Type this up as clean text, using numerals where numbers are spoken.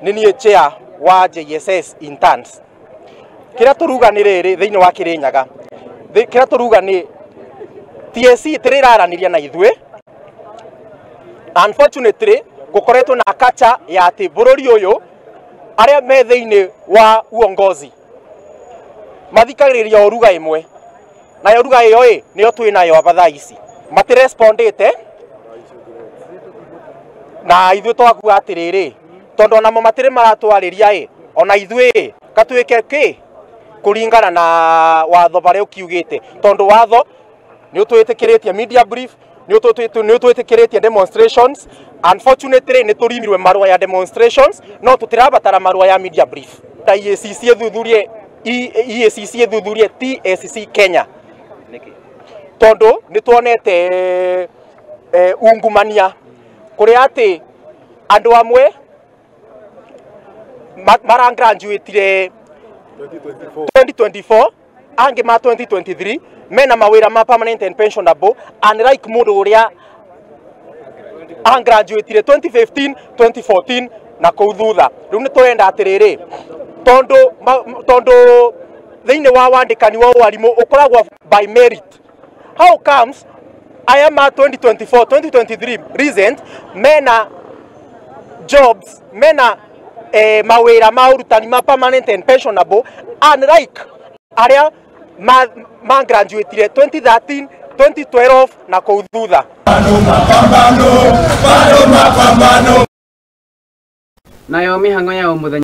Nini chair wa JSS interns. Kira turuga ni riri thiini wa Kirinyaga. Kira turuga ni TSC tiriraraniria na ithwe. Unfortunately, gukoretwo na kacha ya ati bururi uyu aria me thiini wa uongozi mathikagiriria oruga imwe na yoruga iyo niyo twinayo abatha ici matirespondete na ithwe twakuga atiriri tondo namo matire maratwariria ona ithwe katwike ki kuringana na watho bare ukiugite tondo watho ni utwitikiretie media brief ni utwitikiretie demonstrations. Unfortunately ni turimirwe marua ya demonstrations no tutirabatara marua ya media brief. EACC thuthurie TSC Kenya tondo ni tuonete ungumania kuria ati andu amwe mara graduate 2024 ange ma 2023 mena mawira ma permanent and pensionable unlike mundu uria graduate 2015 2014 na kuthutha riu ni turenda atiriri tondo thiini wa wandikani wa warimu ukoragwo by merit. How comes I am 2024 2023 recent mena jobs mena mawira ma urutani ma permanent and pensionable unlike aria ma graduate 2013 2012 na kuthutha. Nayo mihango ya umuthenya